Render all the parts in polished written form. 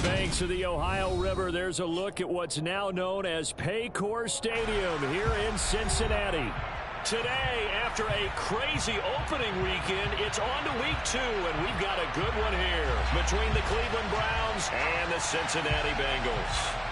banks of the Ohio River, there's a look at what's now known as Paycor Stadium here in Cincinnati. Today, after a crazy opening weekend, it's on to week 2, and we've got a good one here between the Cleveland Browns and the Cincinnati Bengals.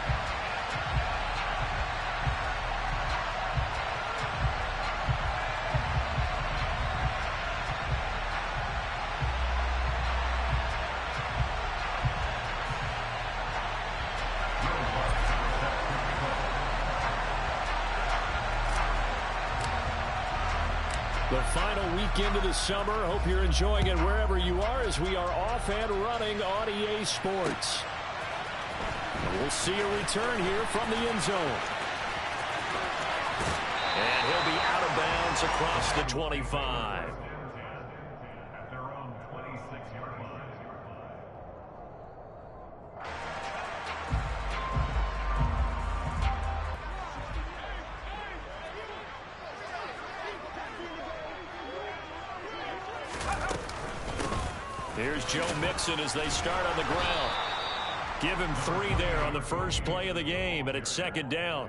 The final weekend of the summer. Hope you're enjoying it wherever you are as we are off and running on EA Sports. And we'll see a return here from the end zone. And he'll be out of bounds across the 25. Here's Joe Mixon as they start on the ground. Give him 3 there on the first play of the game, and it's second down.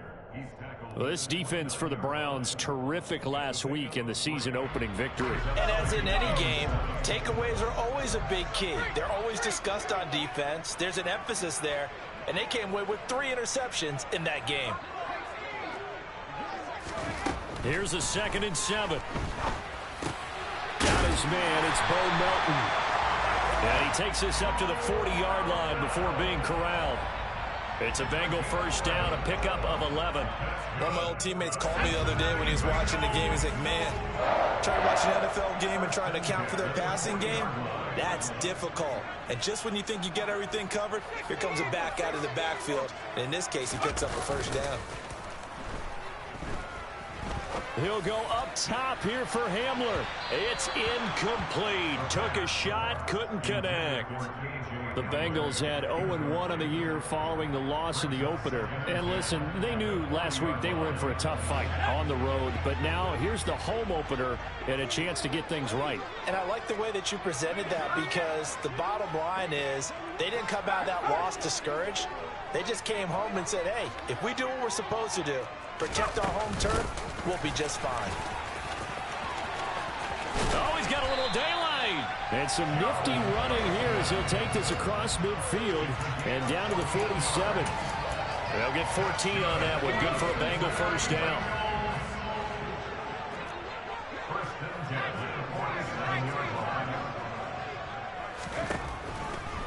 Well, this defense for the Browns, terrific last week in the season-opening victory. And as in any game, takeaways are always a big key. They're always discussed on defense. There's an emphasis there, and they came away with 3 interceptions in that game. Here's a 2nd and 7. Got his man. It's Bo Melton. And he takes this up to the 40-yard line before being corralled. It's a Bengal first down, a pickup of 11. One of my old teammates called me the other day when he was watching the game. He's like, man, trying to watch an NFL game and trying to account for their passing game, that's difficult. And just when you think you get everything covered, here comes a back out of the backfield. And in this case, he picks up a first down. He'll go up top here for Hamler. It's incomplete. Took a shot, couldn't connect. The Bengals had 0-1 on the year following the loss in the opener. And listen, they knew last week they were in for a tough fight on the road. But now here's the home opener and a chance to get things right. And I like the way that you presented that, because the bottom line is they didn't come out of that loss discouraged. They just came home and said, hey, if we do what we're supposed to do, protect our home turf, we'll be just fine. Oh, he's got a little daylight. And some nifty running here as he'll take this across midfield and down to the 47. They'll get 14 on that one. Good for a Bengal first down.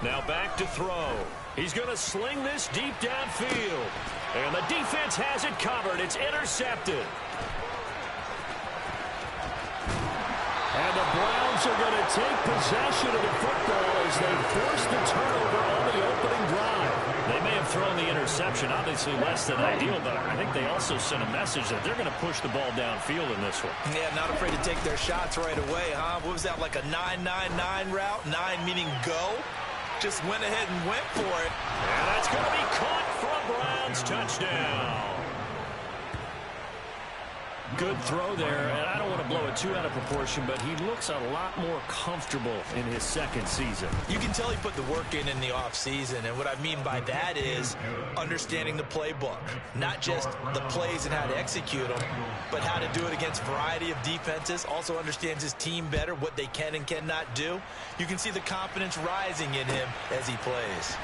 Now back to throw. He's going to sling this deep downfield. And the defense has it covered. It's intercepted. And the Browns are going to take possession of the football as they force the turnover on the opening drive. They may have thrown the interception, obviously less than ideal, but I think they also sent a message that they're going to push the ball downfield in this one. Yeah, not afraid to take their shots right away, huh? What was that, like a 9-9-9 route? 9 meaning go? Just went ahead and went for it. And that's going to be caught for a Browns touchdown. Good throw there, and I don't want to blow it too out of proportion, but he looks a lot more comfortable in his second season. You can tell he put the work in the offseason, and what I mean by that is understanding the playbook. Not just the plays and how to execute them, but how to do it against a variety of defenses. Also understands his team better, what they can and cannot do. You can see the confidence rising in him as he plays.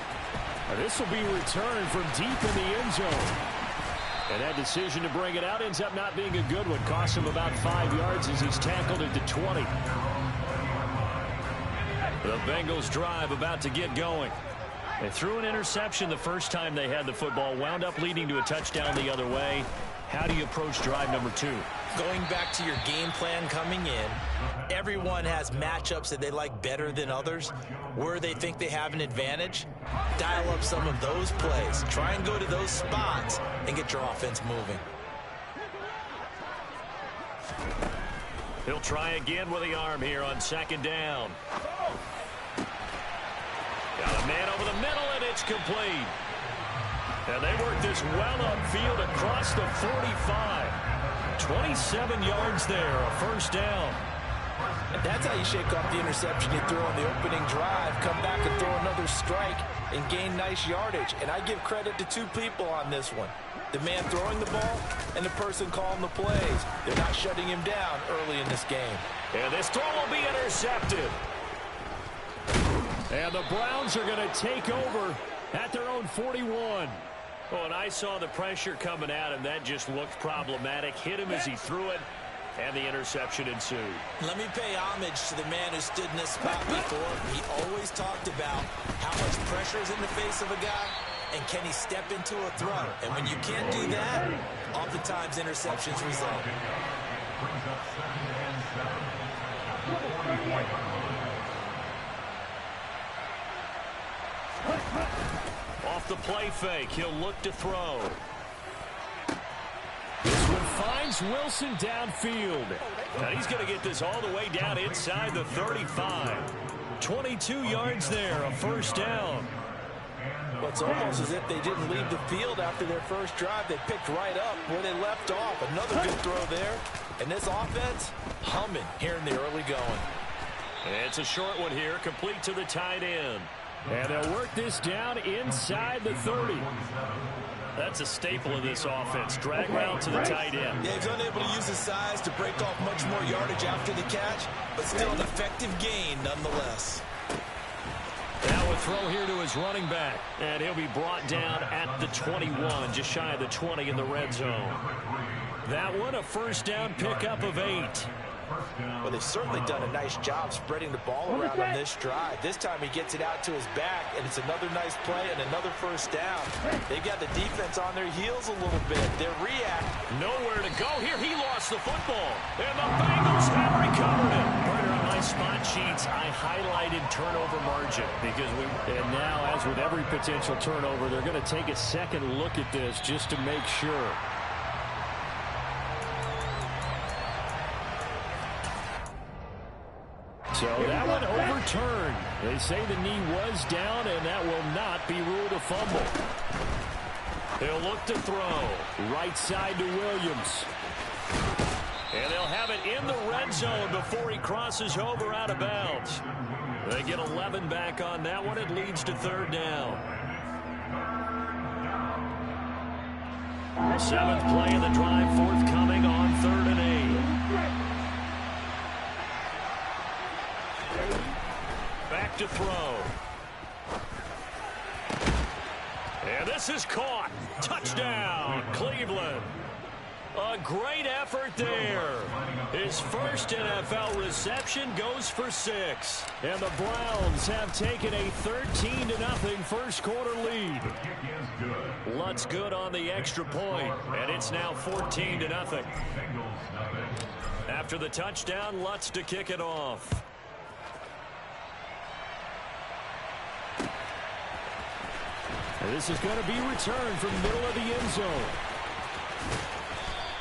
This will be returned from deep in the end zone. And that decision to bring it out ends up not being a good one. Costs him about 5 yards as he's tackled at the 20. The Bengals drive about to get going. They threw an interception the first time they had the football, wound up leading to a touchdown the other way. How do you approach drive number 2? Going back to your game plan coming in, everyone has matchups that they like better than others. Where they think they have an advantage, dial up some of those plays. Try and go to those spots and get your offense moving. He'll try again with the arm here on second down. Got a man over the middle, and it's complete. And they work this well upfield across the 45. 27 yards there, a first down. And that's how you shake off the interception you throw on the opening drive, come back and throw another strike and gain nice yardage. And I give credit to two people on this one. The man throwing the ball and the person calling the plays. They're not shutting him down early in this game. And this throw will be intercepted. And the Browns are going to take over at their own 41. Oh, and I saw the pressure coming at him. That just looked problematic. Hit him as he threw it, and the interception ensued. Let me pay homage to the man who stood in this spot before. He always talked about how much pressure is in the face of a guy, and can he step into a throw. And when you can't do that, oftentimes interceptions result. Off the play fake, he'll look to throw. This one finds Wilson downfield. And he's going to get this all the way down inside the 35. 22 yards there, a first down. Well, it's almost as if they didn't leave the field after their first drive. They picked right up where they left off. Another good throw there. And this offense, humming here in the early going. It's a short one here, complete to the tight end. And they'll work this down inside the 30. That's a staple of this offense. Drag route to the tight end. Yeah, he's unable to use his size to break off much more yardage after the catch, but still an effective gain nonetheless. Now a throw here to his running back. And he'll be brought down at the 21, just shy of the 20 in the red zone. That one, a first down pickup of 8. Well, they've certainly done a nice job spreading the ball around on this drive. This time he gets it out to his back, and it's another nice play and another first down. They've got the defense on their heels a little bit. They react. Nowhere to go here. He lost the football, and the Bengals have recovered it. Right on my spot sheets, I highlighted turnover margin because and now, as with every potential turnover, they're going to take a second look at this just to make sure. So that one overturned. They say the knee was down, and that will not be ruled a fumble. He'll look to throw. Right side to Williams. And they'll have it in the red zone before he crosses over out of bounds. They get 11 back on that one. It leads to third down. 7th play of the drive, forthcoming on 3rd and 8. Back to throw. And this is caught. Touchdown, Cleveland. A great effort there. His first NFL reception goes for 6. And the Browns have taken a 13-0 first quarter lead. Lutz good on the extra point, and it's now 14-0. After the touchdown, Lutz to kick it off. This is going to be returned from the middle of the end zone.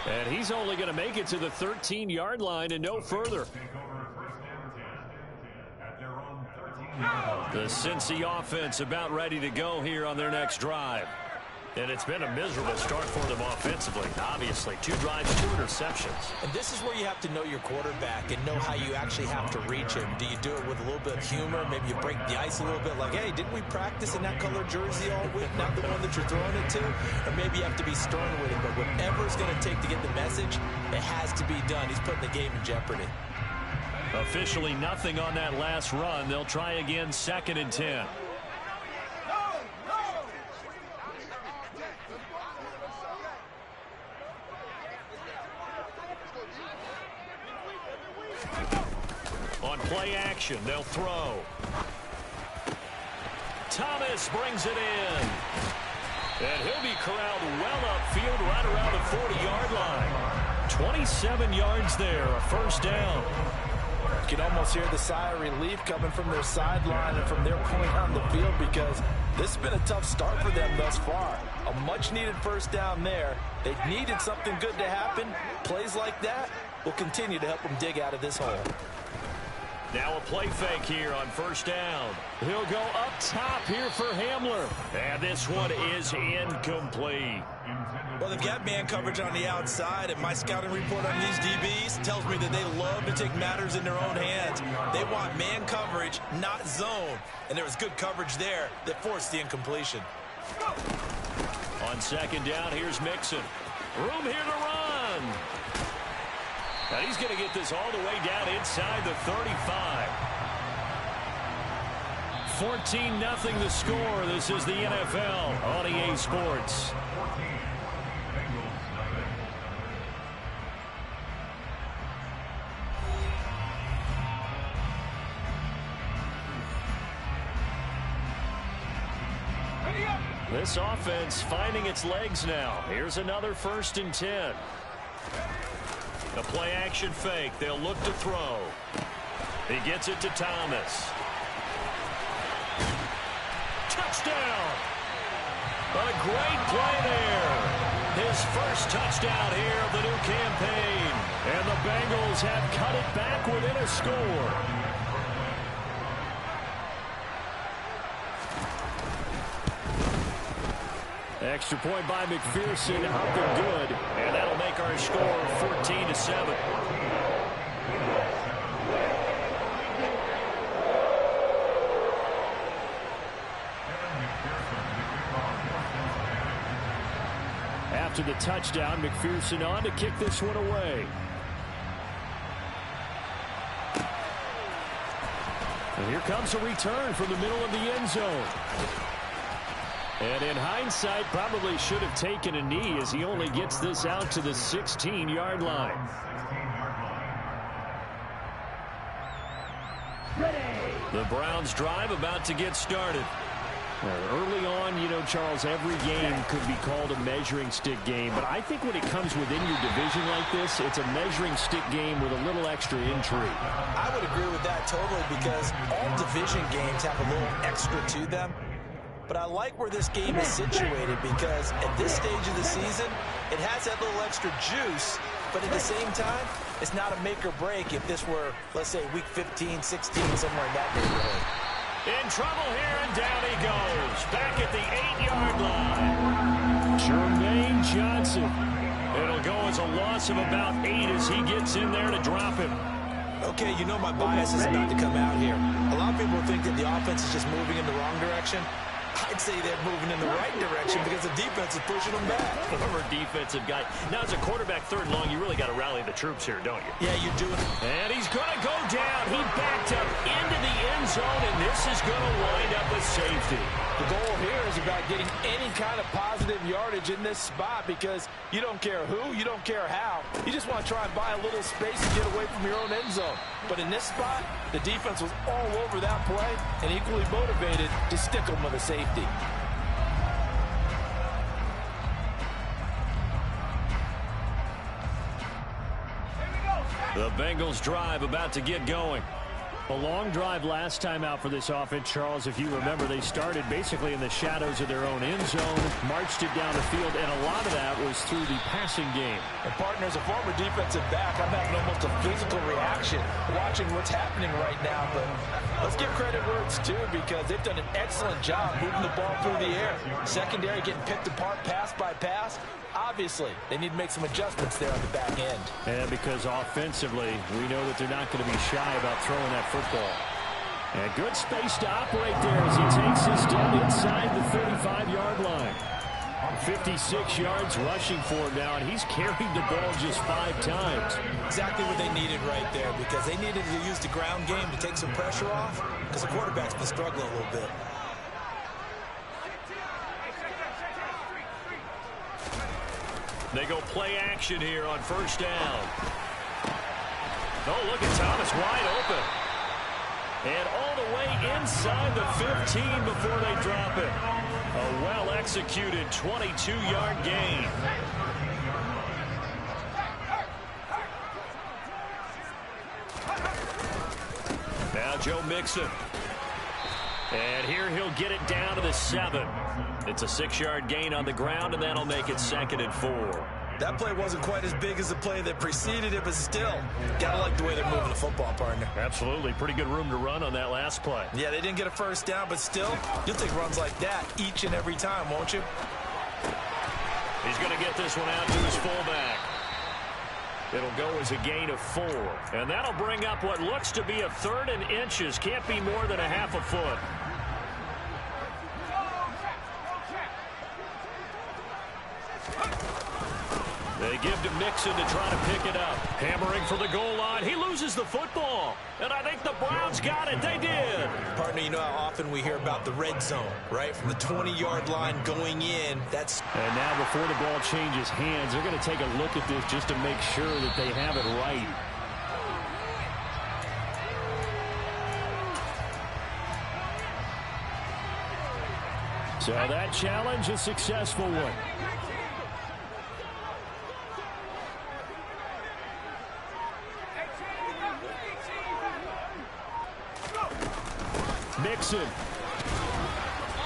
And he's only going to make it to the 13-yard line and no further. The Cincy offense about ready to go here on their next drive. And it's been a miserable start for them offensively. Obviously, 2 drives, 2 interceptions. And this is where you have to know your quarterback and know how you actually have to reach him. Do you do it with a little bit of humor? Maybe you break the ice a little bit like, hey, didn't we practice in that color jersey all week? Not the one that you're throwing it to? Or maybe you have to be stern with it. But whatever it's going to take to get the message, it has to be done. He's putting the game in jeopardy. Officially nothing on that last run. They'll try again, 2nd and 10. On play action, they'll throw. Thomas brings it in. And he'll be corralled well upfield right around the 40-yard line. 27 yards there, a first down. You can almost hear the sigh of relief coming from their sideline and from their point on the field because this has been a tough start for them thus far. A much-needed first down there. They needed something good to happen. Plays like that will continue to help them dig out of this hole. Now a play fake here on first down. He'll go up top here for Hamler. And this one is incomplete. Well, they've got man coverage on the outside, and my scouting report on these DBs tells me that they love to take matters in their own hands. They want man coverage, not zone. And there was good coverage there that forced the incompletion. On second down, here's Mixon. Room here to run. Now he's going to get this all the way down inside the 35. 14-0 the score. This is the NFL on EA Sports. This offense finding its legs now. Here's another 1st and 10. A play-action fake. They'll look to throw. He gets it to Thomas. Touchdown! A great play there. His first touchdown here of the new campaign. And the Bengals have cut it back within a score. Extra point by McPherson, up and good, and that'll make our score 14-7. After the touchdown, McPherson on to kick this one away. And here comes a return from the middle of the end zone. And in hindsight, probably should have taken a knee as he only gets this out to the 16-yard line. The Browns drive about to get started. Early on, you know, Charles, every game could be called a measuring stick game. But I think when it comes within your division like this, it's a measuring stick game with a little extra intrigue. I would agree with that totally because all division games have a little extra to them. But I like where this game is situated because at this stage of the season, it has that little extra juice. But at the same time, it's not a make or break if this were, let's say, week 15, 16, somewhere in that neighborhood. In trouble here, and down he goes. Back at the 8-yard line. Jermaine Johnson. It'll go as a loss of about 8 as he gets in there to drop him. Okay, you know my bias is about to come out here. A lot of people think that the offense is just moving in the wrong direction. I'd say they're moving in the right direction because the defense is pushing them back. Former defensive guy. Now, as a quarterback, 3rd and long, you really got to rally the troops here, don't you? Yeah, you do. And he's going to go down. He backed up into the end zone, and this is going to wind up with safety. The goal here is about getting any kind of positive yardage in this spot because you don't care who, you don't care how. You just want to try and buy a little space and get away from your own end zone. But in this spot, the defense was all over that play and equally motivated to stick them with a safety. The Bengals drive about to get going. A long drive last time out for this offense, Charles. If you remember, they started basically in the shadows of their own end zone, marched it down the field, and a lot of that was through the passing game. And partner, as a former defensive back, I'm having almost a physical reaction watching what's happening right now. But let's give credit where it's due because they've done an excellent job moving the ball through the air. Secondary getting picked apart pass by pass. Obviously, they need to make some adjustments there on the back end. And because offensively, we know that they're not going to be shy about throwing that football. And good space to operate there as he takes this down inside the 35-yard line. 56 yards rushing for him now, and he's carried the ball just 5 times. Exactly what they needed right there because they needed to use the ground game to take some pressure off because the quarterback's been struggling a little bit. They go play action here on 1st down. Oh, look at Thomas wide open. And all the way inside the 15 before they drop it. A well-executed 22-yard gain. Now Joe Mixon. And here he'll get it down to the 7. It's a 6-yard gain on the ground, and that'll make it 2nd and 4. That play wasn't quite as big as the play that preceded it, but still, gotta like the way they're moving the football, partner. Absolutely. Pretty good room to run on that last play. Yeah, they didn't get a first down, but still, you'll take runs like that each and every time, won't you? He's going to get this one out to his fullback. It'll go as a gain of 4. And that'll bring up what looks to be a 3rd and inches. Can't be more than a half a foot. They give to Mixon to try to pick it up. Hammering for the goal line. He loses the football. And I think the Browns got it. They did. Partner, you know how often we hear about the red zone, right? From the 20-yard line going in. And now before the ball changes hands, they're going to take a look at this just to make sure that they have it right. So that challenge, a successful one. Mixon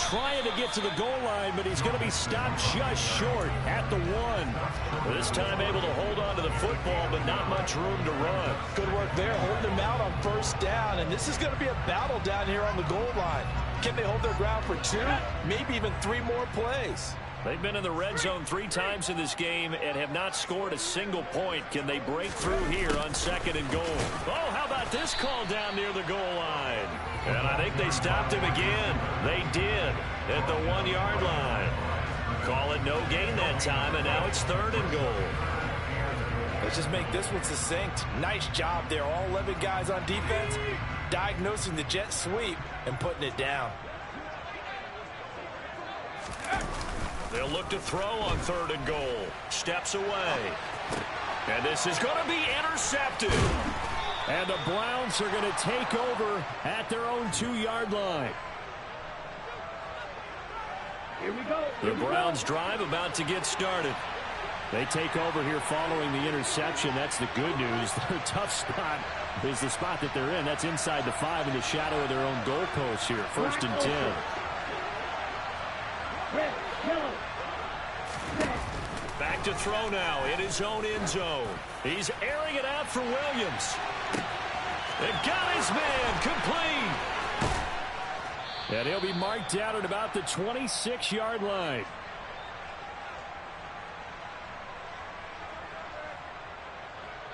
trying to get to the goal line, but he's going to be stopped just short at the 1. This time able to hold on to the football, but not much room to run. Good work there, holding him out on first down, and this is going to be a battle down here on the goal line. Can they hold their ground for 2, maybe even 3 more plays? They've been in the red zone 3 times in this game and have not scored a single point. Can they break through here on 2nd and goal? Oh, how about this call down near the goal line? And I think they stopped him again. They did at the 1-yard line. Call it no gain that time, and now it's 3rd and goal. Let's just make this one succinct. Nice job there. All 11 guys on defense diagnosing the jet sweep and putting it down. They'll look to throw on 3rd and goal. Steps away. And this is going to be intercepted. And the Browns are going to take over at their own 2-yard line. Here we go. The Browns drive about to get started. They take over here following the interception. That's the good news. Their tough spot is the spot that they're in. That's inside the 5 in the shadow of their own goalpost here. 1st and 10. Red, yellow. Back to throw now in his own end zone. He's airing it out for Williams. And got his man complete. And he'll be marked down at about the 26-yard line.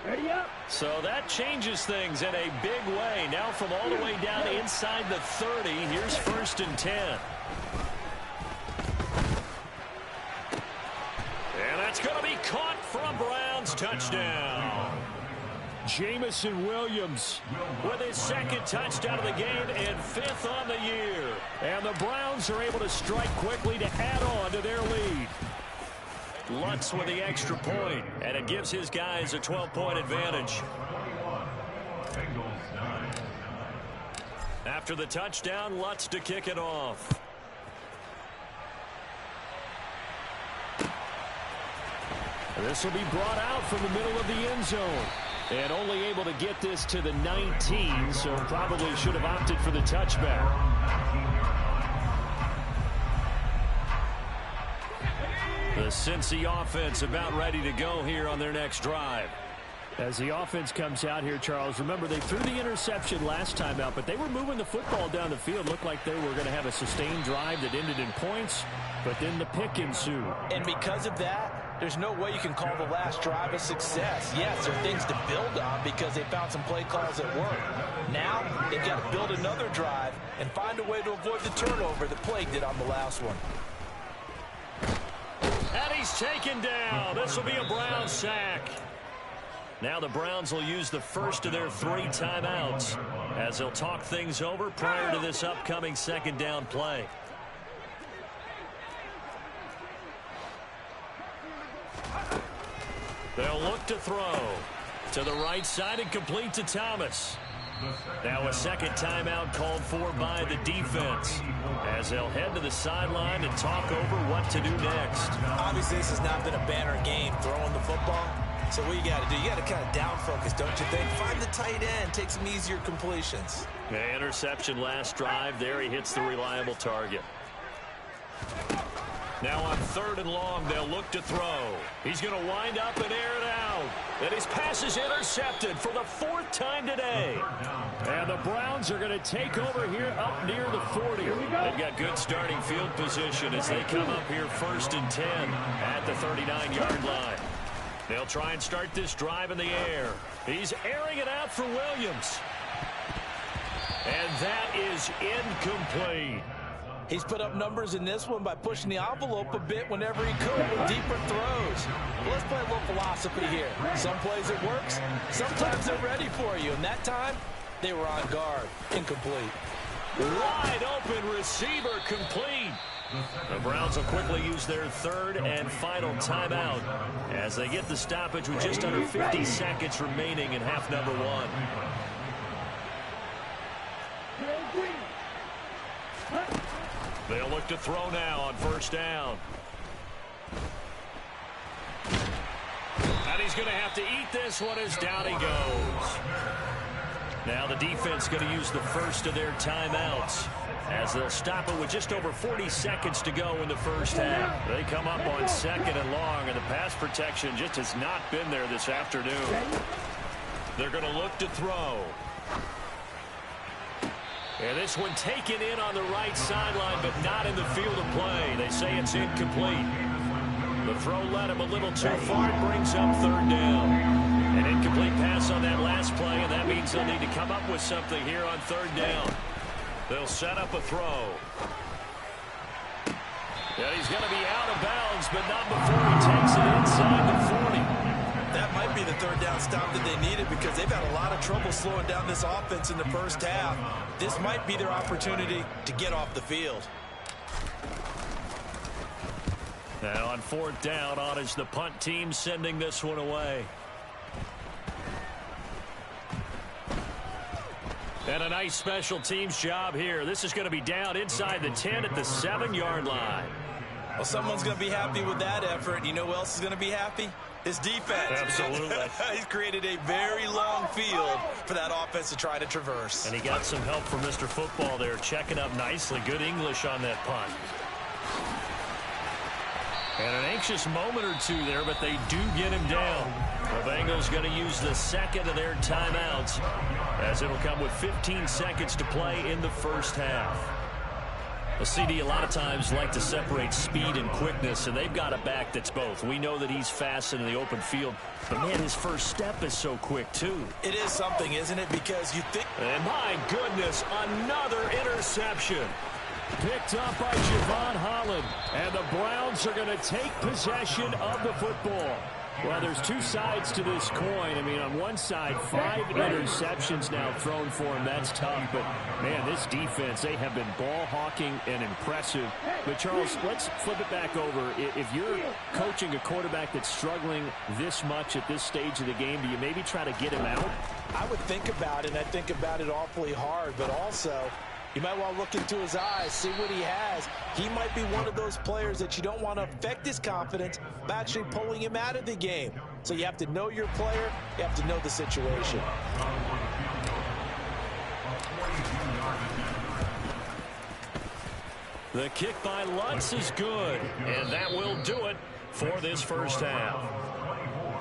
Ready up. So that changes things in a big way. Now from all the way down inside the 30, here's 1st and 10. And that's going to be caught for a Browns touchdown. Jamison Williams with his 2nd touchdown of the game and 5th on the year. And the Browns are able to strike quickly to add on to their lead. Lutz with the extra point, and it gives his guys a 12-point advantage. After the touchdown, Lutz to kick it off. This will be brought out from the middle of the end zone. And only able to get this to the 19, so probably should have opted for the touchback. The Cincy offense about ready to go here on their next drive. As the offense comes out here, Charles, remember they threw the interception last time out, but they were moving the football down the field. Looked like they were going to have a sustained drive that ended in points, but then the pick ensued. And because of that, there's no way you can call the last drive a success. Yes, there are things to build on because they found some play calls that work. Now, they've got to build another drive and find a way to avoid the turnover that plagued it on the last one. And he's taken down. This will be a Browns sack. Now the Browns will use the first of their 3 timeouts as they'll talk things over prior to this upcoming 2nd down play. They'll look to throw to the right side and complete to Thomas. Now a 2nd timeout called for by the defense as they'll head to the sideline and talk over what to do next. Obviously, this has not been a banner game throwing the football. So what you got to do, you got to kind of down focus, don't you think? Find the tight end, take some easier completions. Interception last drive. There he hits the reliable target. Now on 3rd and long, they'll look to throw. He's going to wind up and air it out. And his pass is intercepted for the 4th time today. And the Browns are going to take over here up near the 40. They've got good starting field position as they come up here 1st and 10 at the 39-yard line. They'll try and start this drive in the air. He's airing it out for Williams. And that is incomplete. He's put up numbers in this one by pushing the envelope a bit whenever he could with deeper throws. Well, let's play a little philosophy here. Some plays it works. Sometimes they're ready for you. And that time, they were on guard. Incomplete. Wide open receiver complete. The Browns will quickly use their 3rd and final timeout as they get the stoppage with just under 50 seconds remaining in half number 1. They'll look to throw now on 1st down. And he's going to have to eat this one as down he goes. Now the defense going to use the first of their timeouts as they'll stop it with just over 40 seconds to go in the 1st half. They come up on 2nd and long, and the pass protection just has not been there this afternoon. They're going to look to throw. And this one taken in on the right sideline, but not in the field of play. They say it's incomplete. The throw led him a little too far. It brings up 3rd down. An incomplete pass on that last play, and that means they'll need to come up with something here on 3rd down. They'll set up a throw. And he's going to be out of bounds, but not before he takes it inside the 40. That might be the 3rd down stop that they needed because they've had a lot of trouble slowing down this offense in the 1st half. This might be their opportunity to get off the field. Now on 4th down, on is the punt team sending this one away. And a nice special teams job here. This is going to be down inside the 10 at the 7-yard line. Well, someone's going to be happy with that effort. You know who else is going to be happy? His defense. Absolutely. He's created a very long field for that offense to try to traverse. And he got some help from Mr. Football there, checking up nicely. Good English on that punt. And an anxious moment or two there, but they do get him down. The Bengals going to use the 2nd of their timeouts as it'll come with 15 seconds to play in the 1st half. Well, CD, a lot of times like to separate speed and quickness, and they've got a back that's both. We know that he's fast in the open field, but, man, his first step is so quick, too. It is something, isn't it? Because you think... And, my goodness, another interception. Picked up by Javon Holland. And the Browns are going to take possession of the football. Well, there's two sides to this coin. I mean, on one side, 5 interceptions now thrown for him. That's tough. But, man, this defense, they have been ball hawking and impressive. But, Charles, let's flip it back over. If you're coaching a quarterback that's struggling this much at this stage of the game, do you maybe try to get him out? I would think about it, and I think about it awfully hard. But also, you might want to look into his eyes, see what he has. He might be one of those players that you don't want to affect his confidence by actually pulling him out of the game. So you have to know your player. You have to know the situation. The kick by Lutz is good, and that will do it for this first half.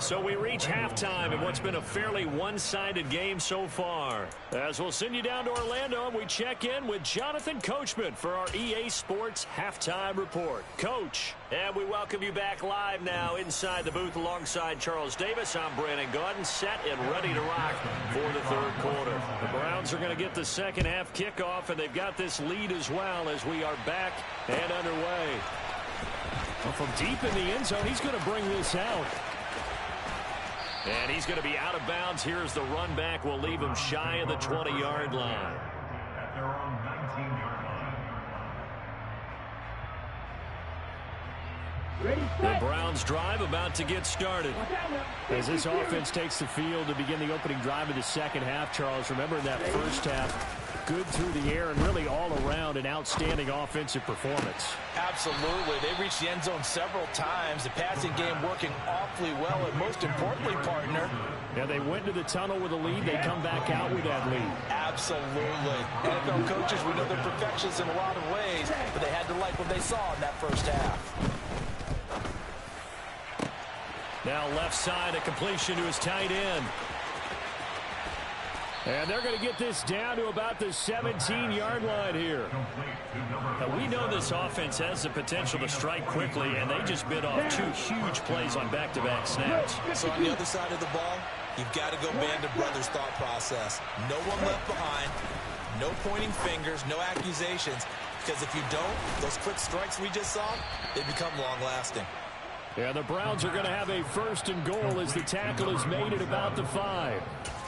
So we reach halftime in what's been a fairly one-sided game so far. As we'll send you down to Orlando, and we check in with Jonathan Coachman for our EA Sports Halftime Report. Coach, and we welcome you back live now inside the booth alongside Charles Davis. I'm Brandon Gaudin, set and ready to rock for the third quarter. The Browns are going to get the second half kickoff, and they've got this lead as well as we are back and underway. Well, from deep in the end zone, he's going to bring this out. And he's going to be out of bounds. Here's the run back. We'll leave him shy of the 20-yard line. The Browns drive about to get started. As this offense takes the field to begin the opening drive of the second half, Charles, remember in that first half, good through the air and really all around an outstanding offensive performance. Absolutely. They reached the end zone several times. The passing game working awfully well, and most importantly, partner. Yeah, they went to the tunnel with a lead. They come back out with that lead. Absolutely. NFL coaches, we know they're perfectionists in a lot of ways, but they had to like what they saw in that first half. Now left side, a completion to his tight end. And they're going to get this down to about the 17-yard line here. Now, we know this offense has the potential to strike quickly, and they just bit off 2 huge plays on back-to-back snaps. So on the other side of the ball, you've got to go band of brothers thought process. No one left behind, no pointing fingers, no accusations, because if you don't, those quick strikes we just saw, they become long-lasting. Yeah, the Browns are going to have a 1st and goal as the tackle is made at about the 5.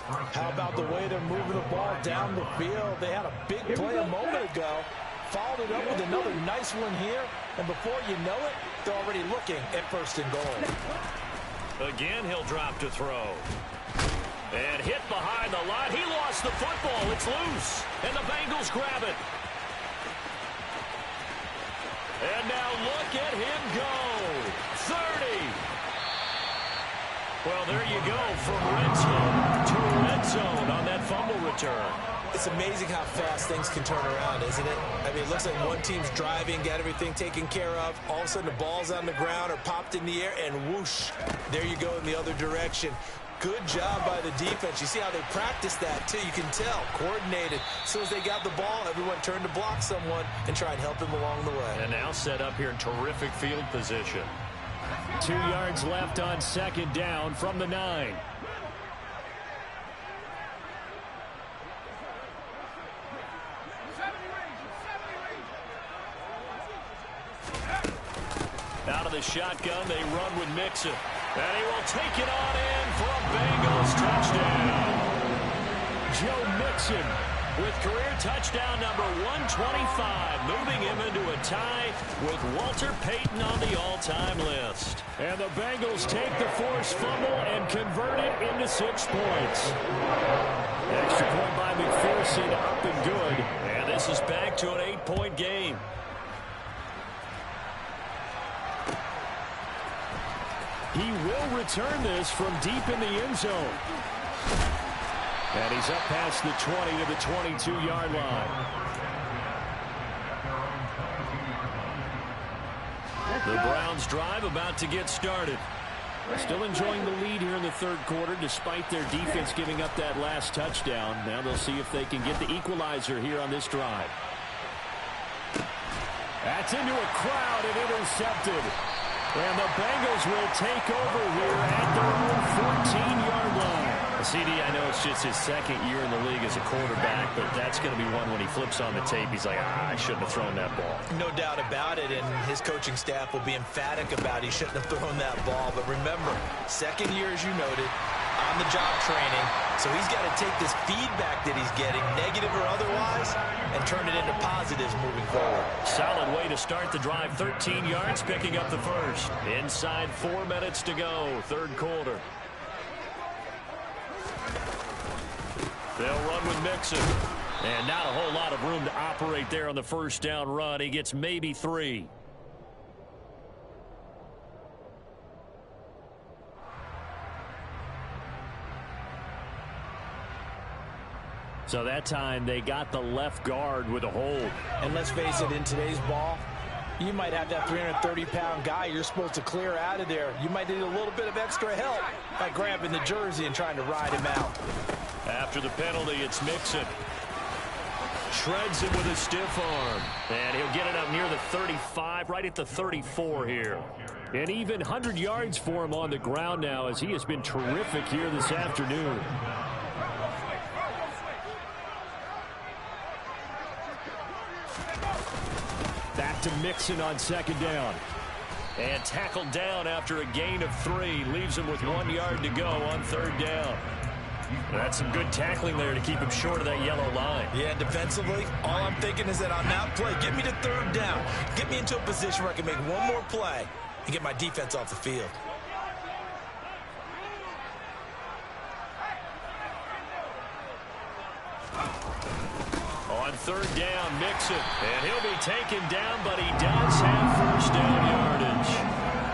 How about the way they're moving the ball down the field? They had a big play a moment ago, followed it up with another nice one here, and before you know it, they're already looking at 1st and goal. Again, he'll drop to throw. And hit behind the line. He lost the football. It's loose. And the Bengals grab it. And now look at him go. 30. Well, there you go from red zone to red zone on that fumble return. It's amazing how fast things can turn around, isn't it? I mean, it looks like one team's driving, got everything taken care of. All of a sudden, the ball's on the ground or popped in the air, and whoosh, there you go in the other direction. Good job by the defense. You see how they practiced that, too. You can tell, coordinated. As soon as they got the ball, everyone turned to block someone and try and help him along the way. And now set up here in terrific field position. 2 yards left on 2nd down from the 9. Out of the shotgun, they run with Mixon. And he will take it on in for a Bengals touchdown. Joe Mixon with career touchdown number 125, moving him into a tie with Walter Payton on the all-time list. And the Bengals take the forced fumble and convert it into 6 points. Extra point by McPherson, up and good. And this is back to an 8-point game. He will return this from deep in the end zone. And he's up past the 20 to the 22-yard line. The Browns drive about to get started. Still enjoying the lead here in the 3rd quarter despite their defense giving up that last touchdown. Now they'll see if they can get the equalizer here on this drive. That's into a crowd and intercepted. And the Bengals will take over here at their own 14-yard line. CD, I know it's just his 2nd year in the league as a quarterback, but that's going to be one when he flips on the tape. He's like, I shouldn't have thrown that ball. No doubt about it, and his coaching staff will be emphatic about he shouldn't have thrown that ball. But remember, 2nd year, as you noted, on-the-job training. So he's got to take this feedback that he's getting, negative or otherwise, and turn it into positives moving forward. Solid way to start the drive. 13 yards, picking up the first. Inside 4 minutes to go, 3rd quarter. They'll run with Mixon. And not a whole lot of room to operate there on the 1st down run. He gets maybe 3. So that time they got the left guard with a hold. And let's face it, in today's ball, you might have that 330-pound guy you're supposed to clear out of there. You might need a little bit of extra help by grabbing the jersey and trying to ride him out. After the penalty, it's Mixon. Shreds him with a stiff arm. And he'll get it up near the 35, right at the 34 here. And even 100 yards for him on the ground now as he has been terrific here this afternoon. Back to Mixon on 2nd down. And tackled down after a gain of 3. Leaves him with 1 yard to go on 3rd down. That's some good tackling there to keep him short of that yellow line. Yeah, defensively, all I'm thinking is that on that play, get me to 3rd down. Get me into a position where I can make one more play and get my defense off the field. On 3rd down, Mixon. And he'll be taken down, but he does have 1st down yardage.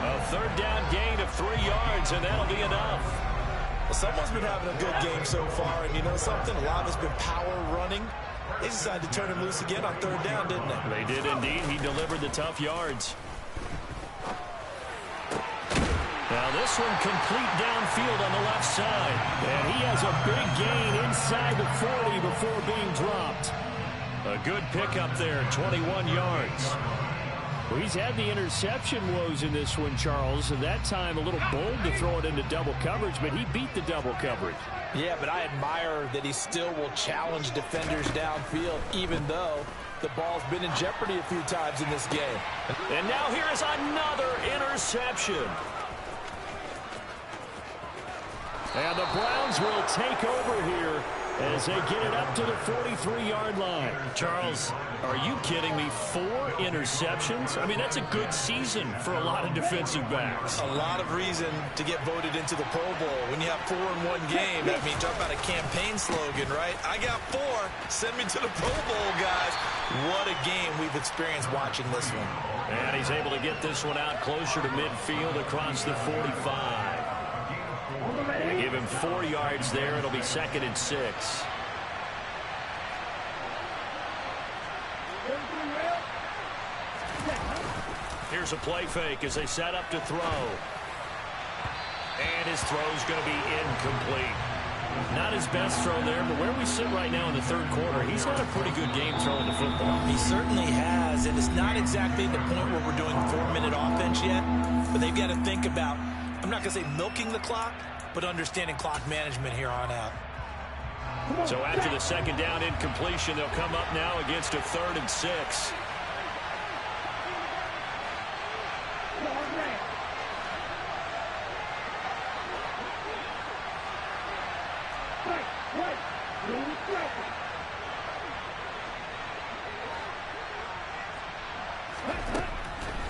A 3rd down gain of 3 yards, and that'll be enough. Well, someone's been having a good game so far, and you know something? A lot of it's been power running. They decided to turn him loose again on 3rd down, didn't they? They did indeed. He delivered the tough yards. Now this one complete downfield on the left side. And he has a big gain inside the 40 before being dropped. A good pickup there, 21 yards. Well, he's had the interception woes in this one, Charles. And that time a little bold to throw it into double coverage, but he beat the double coverage. Yeah, but I admire that he still will challenge defenders downfield, even though the ball's been in jeopardy a few times in this game. And now here is another interception. And the Browns will take over here as they get it up to the 43-yard line. Charles, are you kidding me? 4 interceptions? I mean, that's a good season for a lot of defensive backs. A lot of reason to get voted into the Pro Bowl. When you have 4 in one game, I mean, talk about a campaign slogan, right? I got 4. Send me to the Pro Bowl, guys. What a game we've experienced watching this one. And he's able to get this one out closer to midfield across the 45. And give him 4 yards there. It'll be 2nd and 6. Here's a play fake as they set up to throw. And his throw's going to be incomplete. Not his best throw there, but where we sit right now in the third quarter, he's had a pretty good game throwing the football. He certainly has, and it's not exactly the point where we're doing 4-minute offense yet, but they've got to think about, I'm not going to say milking the clock, but understanding clock management here on out. So after the second down incompletion, they'll come up now against a 3rd and 6.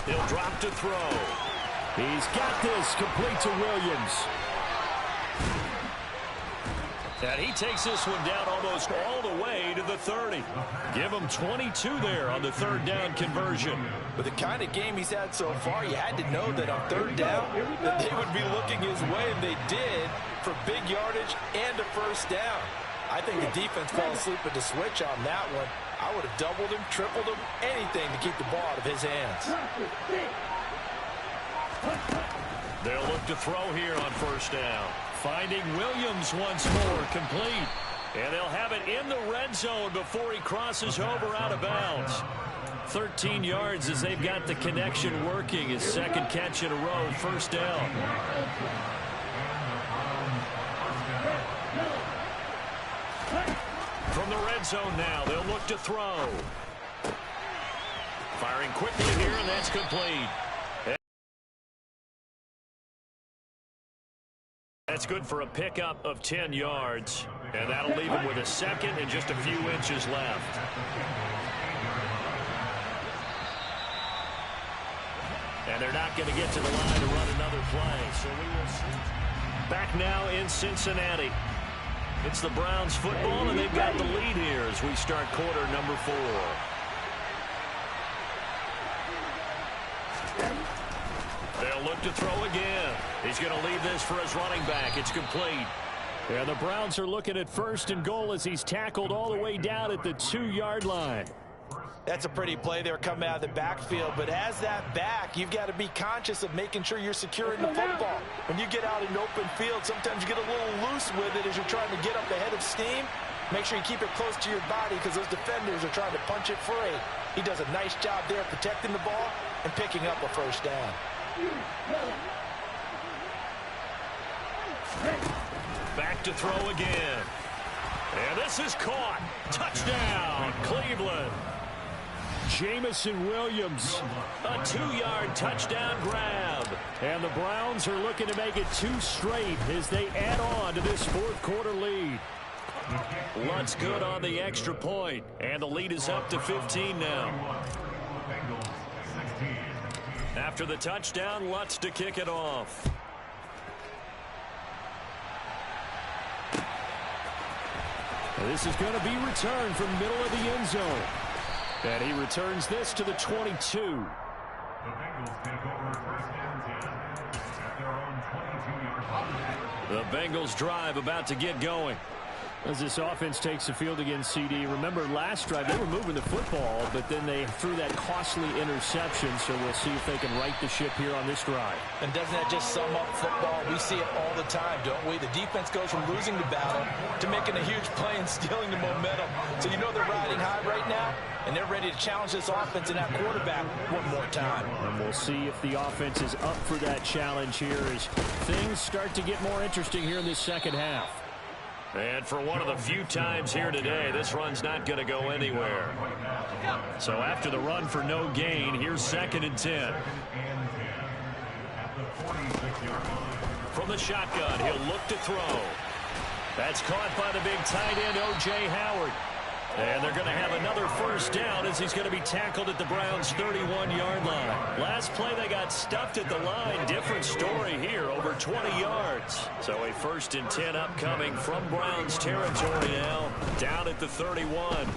He'll drop to throw. He's got this complete to Williams. And he takes this one down almost all the way to the 30. Give him 22 there on the 3rd down conversion. With the kind of game he's had so far, you had to know that on 3rd down that they would be looking his way, and they did for big yardage and a 1st down. I think the defense fell asleep at the switch on that one. I would have doubled him, tripled him, anything to keep the ball out of his hands. They'll look to throw here on 1st down. Finding Williams once more, complete. And they'll have it in the red zone before he crosses over out of bounds. 13 yards as they've got the connection working. His 2nd catch in a row, 1st down. From the red zone now, they'll look to throw. Firing quickly here, and that's complete. That's good for a pickup of 10 yards. And that'll leave him with a 2nd and just a few inches left. And they're not going to get to the line to run another play. So we will see. Back now in Cincinnati. It's the Browns football, and they've got the lead here as we start quarter number 4. They'll look to throw again. He's going to leave this for his running back. It's complete. And the Browns are looking at 1st and goal as he's tackled all the way down at the 2-yard line. That's a pretty play there coming out of the backfield, but as that back, you've got to be conscious of making sure you're securing the football. When you get out in open field, sometimes you get a little loose with it as you're trying to get up ahead of steam. Make sure you keep it close to your body because those defenders are trying to punch it free. He does a nice job there protecting the ball and picking up a 1st down. Back to throw again. And this is caught. Touchdown, Cleveland. Jamison Williams, a 2-yard touchdown grab. And the Browns are looking to make it 2 straight as they add on to this 4th quarter lead. Lutz good on the extra point. And the lead is up to 15 now. After the touchdown, Lutz to kick it off. This is going to be returned from middle of the end zone. And he returns this to the 22. The Bengals take over 1st and 10 at their own 22-yard line. The Bengals drive about to get going. As this offense takes the field against CD, remember last drive they were moving the football, but then they threw that costly interception, so we'll see if they can right the ship here on this drive. And doesn't that just sum up football? We see it all the time, don't we? The defense goes from losing the battle to making a huge play and stealing the momentum. So you know they're riding high right now, and they're ready to challenge this offense and that quarterback one more time. And we'll see if the offense is up for that challenge here as things start to get more interesting here in this second half. And for one of the few times here today, this run's not going to go anywhere. So after the run for no gain, here's 2nd and 10. From the shotgun, he'll look to throw. That's caught by the big tight end, O.J. Howard. And they're going to have another first down as he's going to be tackled at the Browns' 31-yard line. Last play, they got stuffed at the line. Different story here, over 20 yards. So a 1st and 10 upcoming from Browns territory now, down at the 31.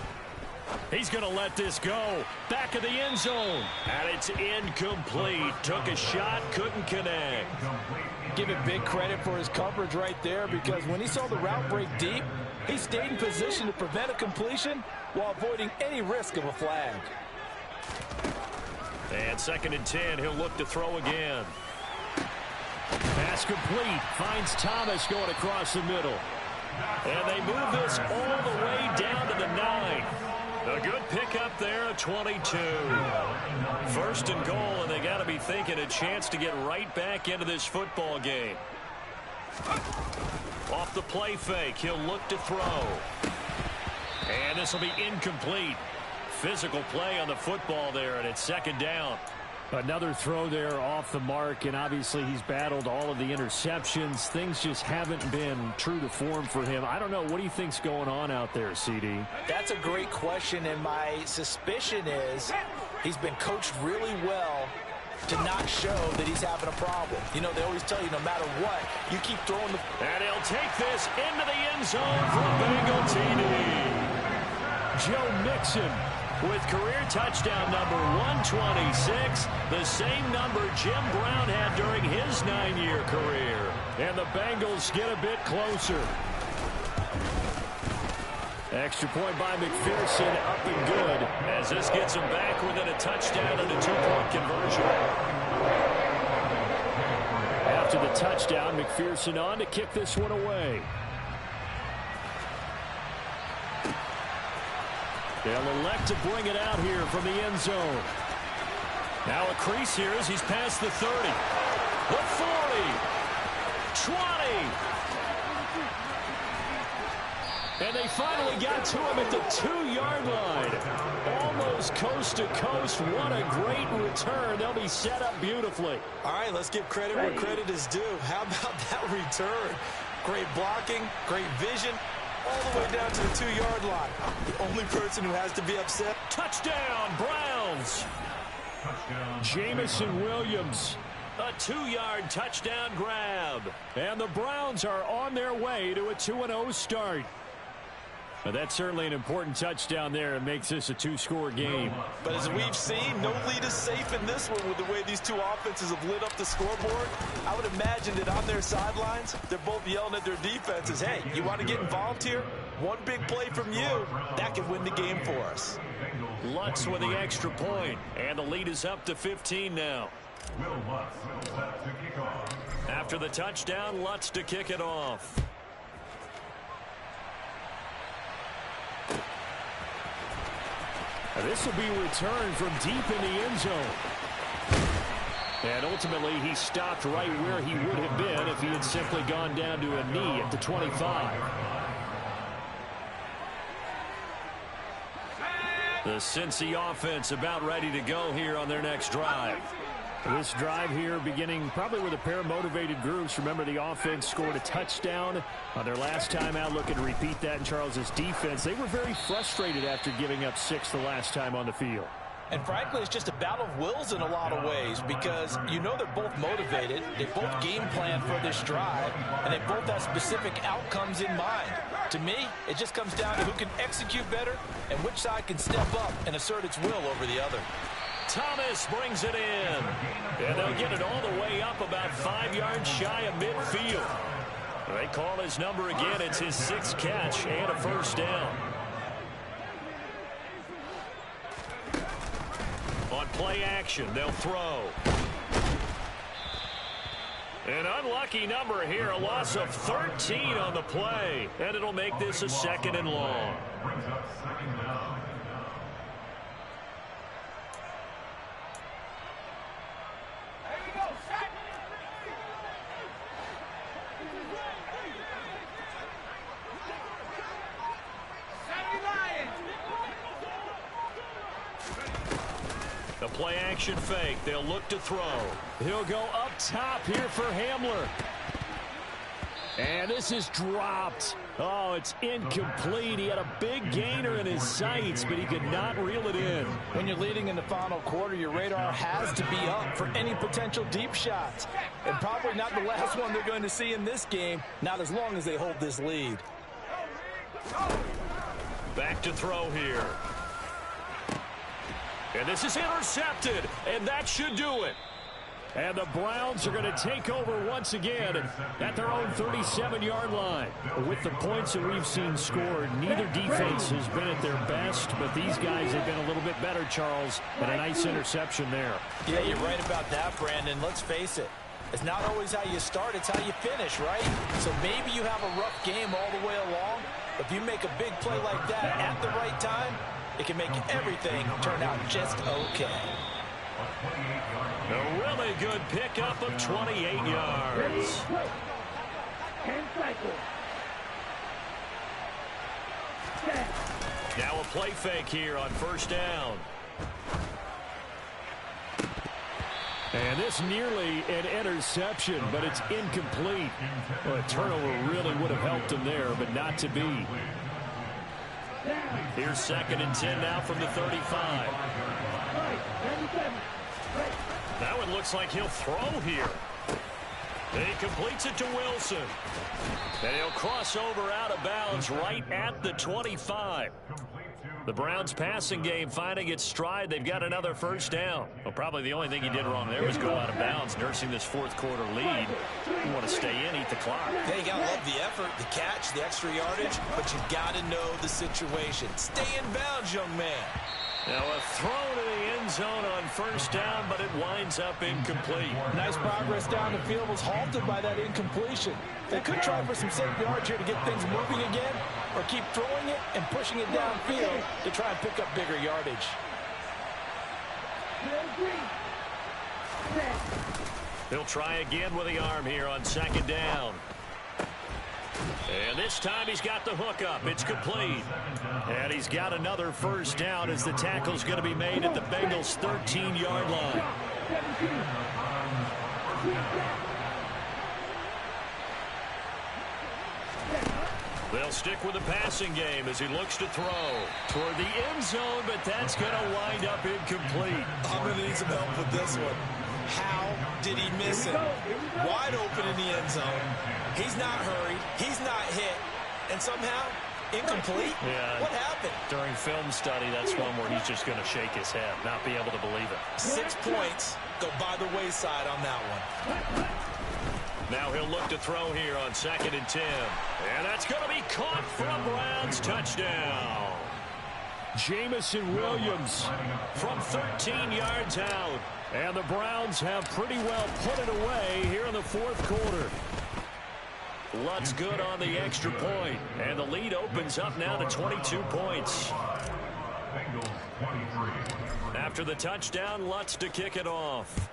He's going to let this go. Back of the end zone. And it's incomplete. Took a shot, couldn't connect. Give it big credit for his coverage right there, because when he saw the route break deep, he stayed in position to prevent a completion while avoiding any risk of a flag. And 2nd and 10, he'll look to throw again. Pass complete. Finds Thomas going across the middle. And they move this all the way down to the 9. A good pickup there at 22. 1st and goal, and they got to be thinking a chance to get right back into this football game. Off the play fake, he'll look to throw. And this will be incomplete. Physical play on the football there, and it's 2nd down. Another throw there off the mark, and obviously he's battled all of the interceptions. Things just haven't been true to form for him. I don't know. What do you think's going on out there, CD? That's a great question, and my suspicion is he's been coached really well to not show that he's having a problem. You know, they always tell you no matter what, you keep throwing the... And he'll take this into the end zone for Bengal TD. Joe Mixon with career touchdown number 126, the same number Jim Brown had during his 9-year career. And the Bengals get a bit closer. Extra point by McPherson, up and good. As this gets him back within a touchdown and a 2-point conversion. After the touchdown, McPherson on to kick this one away. They'll elect to bring it out here from the end zone. Now a crease here as he's past the 30. The 40. 20. And they finally got to him at the 2-yard line. Almost coast to coast. What a great return. They'll be set up beautifully. All right, let's give credit where credit is due. How about that return? Great blocking, great vision, all the way down to the 2-yard line. The only person who has to be upset. Touchdown, Browns. Jamison Williams. A 2-yard touchdown grab. And the Browns are on their way to a 2-0 start. But that's certainly an important touchdown there. It makes this a 2-score game. But as we've seen, no lead is safe in this one with the way these two offenses have lit up the scoreboard. I would imagine that on their sidelines, they're both yelling at their defenses, hey, you want to get involved here? One big play from you, that can win the game for us. Lutz with the extra point, and the lead is up to 15 now. After the touchdown, Lutz to kick it off. This will be returned from deep in the end zone. And ultimately, he stopped right where he would have been if he had simply gone down to a knee at the 25. The Cincy offense about ready to go here on their next drive. This drive here beginning probably with a pair of motivated groups. Remember, the offense scored a touchdown on their last time out, looking to repeat that in Charles's defense. They were very frustrated after giving up 6 the last time on the field. And frankly, it's just a battle of wills in a lot of ways, because you know they're both motivated, they both game plan for this drive, and they both have specific outcomes in mind. To me, it just comes down to who can execute better and which side can step up and assert its will over the other. Thomas brings it in. And they'll get it all the way up about 5 yards shy of midfield. They call his number again. It's his 6th catch and a first down. On play action, they'll throw. An unlucky number here, a loss of 13 on the play. And it'll make this a 2nd and long. The play action fake. They'll look to throw. He'll go up top here for Hamler. And this is dropped. Oh, it's incomplete. He had a big gainer in his sights, but he could not reel it in. When you're leading in the final quarter, your radar has to be up for any potential deep shots. And probably not the last one they're going to see in this game, not as long as they hold this lead. Back to throw here. And this is intercepted, and that should do it. And the Browns are going to take over once again at their own 37-yard line. With the points that we've seen scored, neither defense has been at their best, but these guys have been a little bit better, Charles, and a nice interception there. Yeah, you're right about that, Brandon. Let's face it. It's not always how you start, it's how you finish, right? So maybe you have a rough game all the way along. If you make a big play like that at the right time, it can make everything turn out just okay. A really good pickup of 28 yards. Now a play fake here on first down. And this nearly an interception, but it's incomplete. Well, a turnover really would have helped him there, but not to be. Here's 2nd and 10 now from the 35. That one looks like he'll throw here. He completes it to Wilson. And he'll cross over out of bounds right at the 25. The Browns passing game finding its stride. They've got another first down. Well, probably the only thing he did wrong there was go out of bounds, nursing this 4th quarter lead. You want to stay in, eat the clock. Yeah, you got to love the effort, the catch, the extra yardage, but you got to know the situation. Stay in bounds, young man. Now a throw to the end zone on first down, but it winds up incomplete. Nice progress down the field was halted by that incompletion. They could try for some safe yards here to get things moving again, or keep throwing it and pushing it downfield to try and pick up bigger yardage. He'll try again with the arm here on 2nd down. And this time he's got the hook up. It's complete. And he's got another first down as the tackle's going to be made at the Bengals' 13-yard line. They'll stick with the passing game as he looks to throw toward the end zone, but that's going to wind up incomplete. I'm going to need some help with this one. How did he miss him? Wide open in the end zone. He's not hurried. He's not hit. And somehow, incomplete? Yeah. What happened? During film study, that's one where he's just going to shake his head, not be able to believe it. 6 points go by the wayside on that one. Now he'll look to throw here on 2nd and 10. And that's going to be caught for a Browns touchdown. Jamison Williams from 13 yards out. And the Browns have pretty well put it away here in the 4th quarter. Lutz good on the extra point. And the lead opens up now to 22 points. After the touchdown, Lutz to kick it off.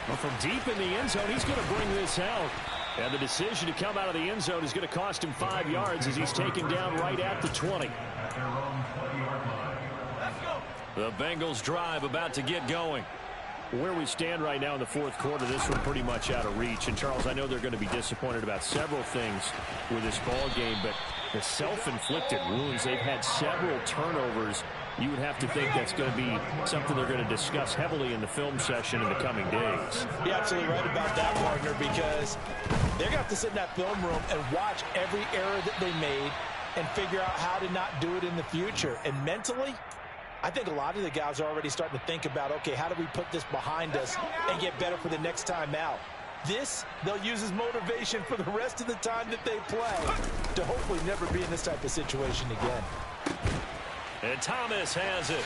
Well, from deep in the end zone, he's going to bring this out. And the decision to come out of the end zone is going to cost him 5 yards as he's taken down right at the 20. The Bengals drive about to get going. Where we stand right now in the 4th quarter, this one pretty much out of reach. And, Charles, I know they're going to be disappointed about several things with this ball game, but the self-inflicted wounds, they've had several turnovers. You would have to think that's going to be something they're going to discuss heavily in the film session in the coming days. You're absolutely right about that, partner, because they're going to have to sit in that film room and watch every error that they made and figure out how to not do it in the future. And mentally, I think a lot of the guys are already starting to think about, okay, how do we put this behind us and get better for the next time out? This, they'll use as motivation for the rest of the time that they play to hopefully never be in this type of situation again. And Thomas has it.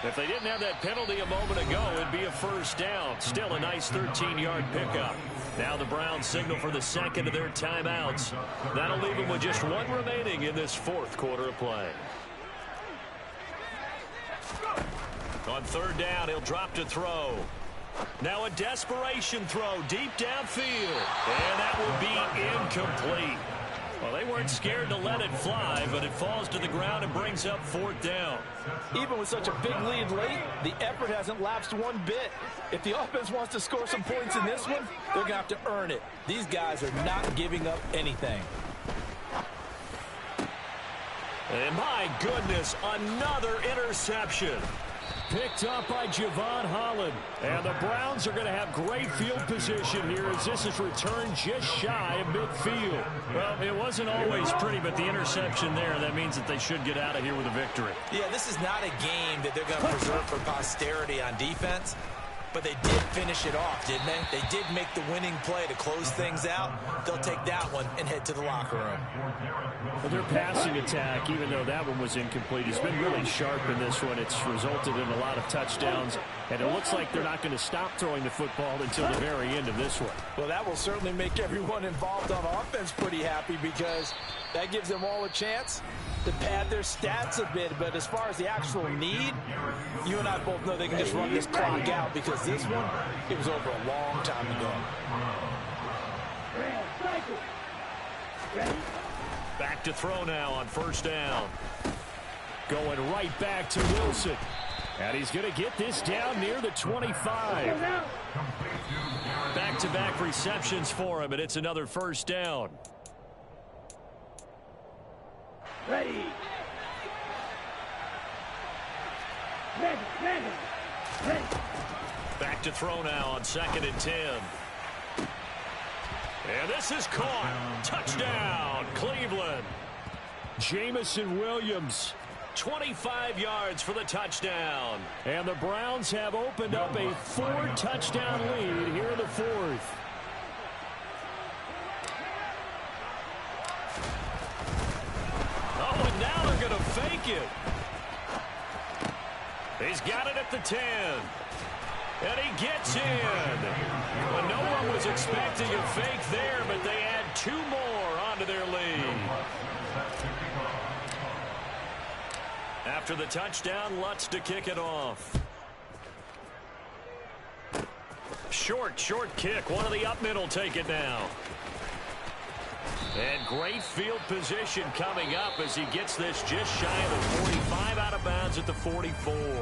If they didn't have that penalty a moment ago, it'd be a first down. Still a nice 13-yard pickup. Now the Browns signal for the second of their timeouts. That'll leave them with just one remaining in this fourth quarter of play. On third down, he'll drop to throw. Now a desperation throw deep downfield. And that will be incomplete. Well, they weren't scared to let it fly, but it falls to the ground and brings up fourth down. Even with such a big lead late, the effort hasn't lapsed one bit. If the offense wants to score some points in this one, they're going to have to earn it. These guys are not giving up anything. And my goodness, another interception. Picked up by Javon Holland. And the Browns are going to have great field position here as this is returned just shy of midfield. Well, it wasn't always pretty, but the interception there, that means that they should get out of here with a victory. Yeah, this is not a game that they're going to preserve for posterity on defense. But they did finish it off, didn't they? They did make the winning play to close things out. They'll take that one and head to the locker room. Well, their passing attack, even though that one was incomplete, has been really sharp in this one. It's resulted in a lot of touchdowns, and it looks like they're not going to stop throwing the football until the very end of this one. Well, that will certainly make everyone involved on offense pretty happy because that gives them all a chance to pad their stats a bit. But as far as the actual need, you and I both know they can just run this clock out because this one, it was over a long time ago. Back to throw now on first down. Going right back to Wilson. And he's going to get this down near the 25. Back-to-back receptions for him, and it's another first down. Ready. Ready. Back to throw now on 2nd and 10. And this is caught. Touchdown, Cleveland. Jamison Williams, 25 yards for the touchdown. And the Browns have opened up a 4-touchdown lead here in the fourth. Oh, and now they're going to fake it. He's got it at the 10. And he gets in. Well, no one was expecting a fake there, but they add 2 more onto their lead. After the touchdown, Lutz to kick it off. Short kick. One of the up middle take it now. And great field position coming up as he gets this just shy of the 45 out of bounds at the 44.